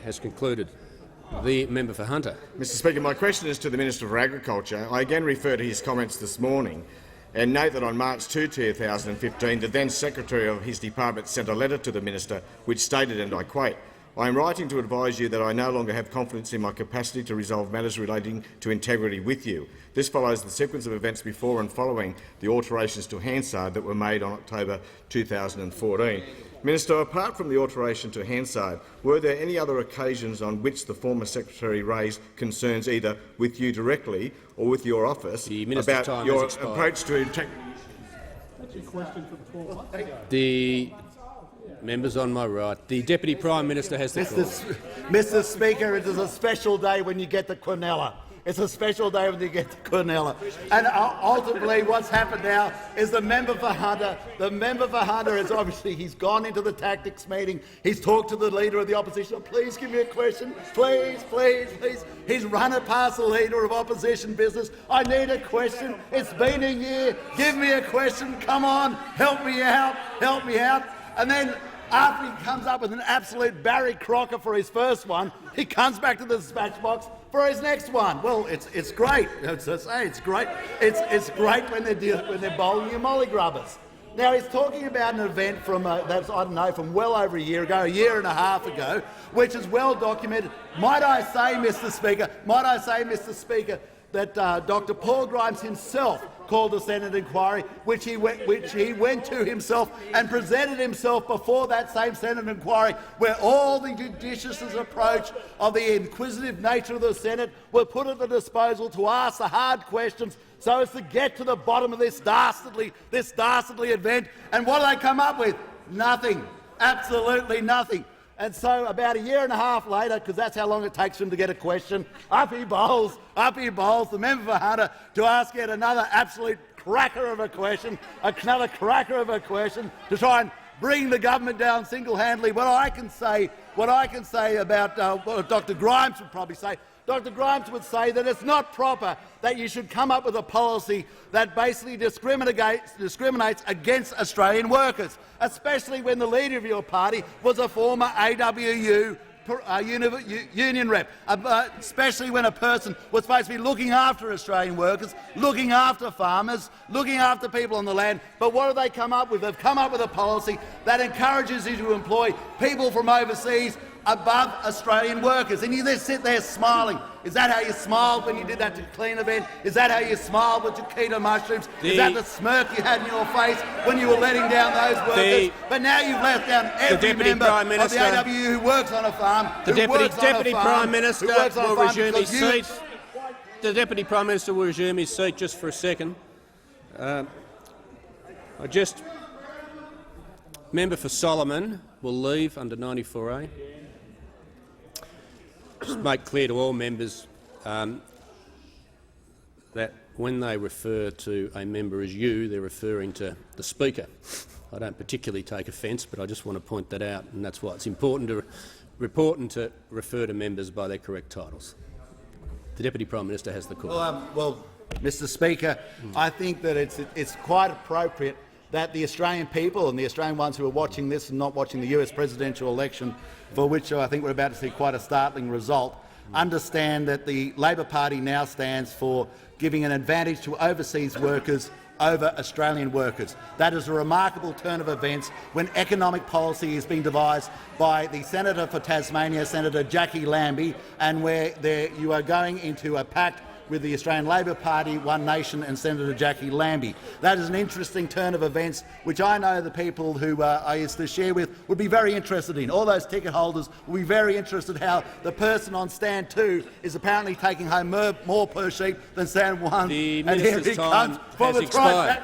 has concluded. The member for Hunter. Mr Speaker, my question is to the Minister for Agriculture. I again refer to his comments this morning and note that on March 2, 2015, the then Secretary of his department sent a letter to the Minister which stated, and I quote, "I am writing to advise you that I no longer have confidence in my capacity to resolve matters relating to integrity with you. This follows the sequence of events before and following the alterations to Hansard that were made on October 2014. Minister, apart from the alteration to Hansard, were there any other occasions on which the former Secretary raised concerns either with you directly or with your office about your approach to integrity? The members on my right. The Deputy Prime Minister has the floor. Mr Speaker, it is a special day when you get to Quinella. It's a special day when you get to Quinella. And ultimately what's happened now is the member for Hunter is obviously, he's gone into the tactics meeting, he's talked to the Leader of the Opposition, oh, please give me a question, please, please, please. He's run it past the Leader of Opposition business. I need a question. It's been a year. Give me a question. Come on, help me out, help me out. And then after he comes up with an absolute Barry Crocker for his first one, he comes back to the dispatch box for his next one. Well, it's great. It's great. It's great when they're bowling your molly grubbers. Now he's talking about an event from that's, I don't know, from well over a year ago, a year and a half ago, which is well documented. Might I say, Mr. Speaker, that Dr. Paul Grimes himself called a Senate inquiry, which he went to himself and presented himself before that same Senate inquiry, where all the judicious approach of the inquisitive nature of the Senate were put at the disposal to ask the hard questions so as to get to the bottom of this dastardly event. And what do they come up with? Nothing. Absolutely nothing. And so about a year and a half later, because that's how long it takes for him to get a question, up he bowls, the member for Hunter, to ask yet another absolute cracker of a question, to try and bring the government down single-handedly. What I can say about what Dr Grimes would probably say, Dr Grimes would say that it's not proper that you should come up with a policy that basically discriminates against Australian workers, especially when the leader of your party was a former AWU union rep, especially when a person was supposed to be looking after Australian workers, looking after farmers, looking after people on the land. But what have they come up with? They've come up with a policy that encourages you to employ people from overseas above Australian workers. And you just sit there smiling. Is that how you smiled when you did that to Clean Event? Is that how you smiled with Chiquita mushrooms? Is that the smirk you had in your face when you were letting down those workers? But now you've let down every member of the AWU who works on a farm. The Deputy Prime Minister will resume his seat. The Deputy Prime Minister will resume his seat just for a second. Member for Solomon will leave under 94A. Just make clear to all members that when they refer to a member as you, they're referring to the Speaker. I don't particularly take offence, but I just want to point that out, and that's why it's important to refer to members by their correct titles. The Deputy Prime Minister has the call. Well, Mr. Speaker, I think that it's quite appropriate that the Australian people and the Australian ones who are watching this and not watching the US presidential election, for which I think we're about to see quite a startling result, understand that the Labor Party now stands for giving an advantage to overseas workers over Australian workers. That is a remarkable turn of events when economic policy is being devised by the Senator for Tasmania, Senator Jackie Lambie, and where you are going into a pact with the Australian Labor Party, One Nation and Senator Jackie Lambie. That is an interesting turn of events which I know the people who I used to share with would be very interested in. All those ticket holders will be very interested how the person on stand 2 is apparently taking home more per sheep than stand 1. The Minister's time has expired.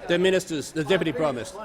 The Deputy Prime Minister.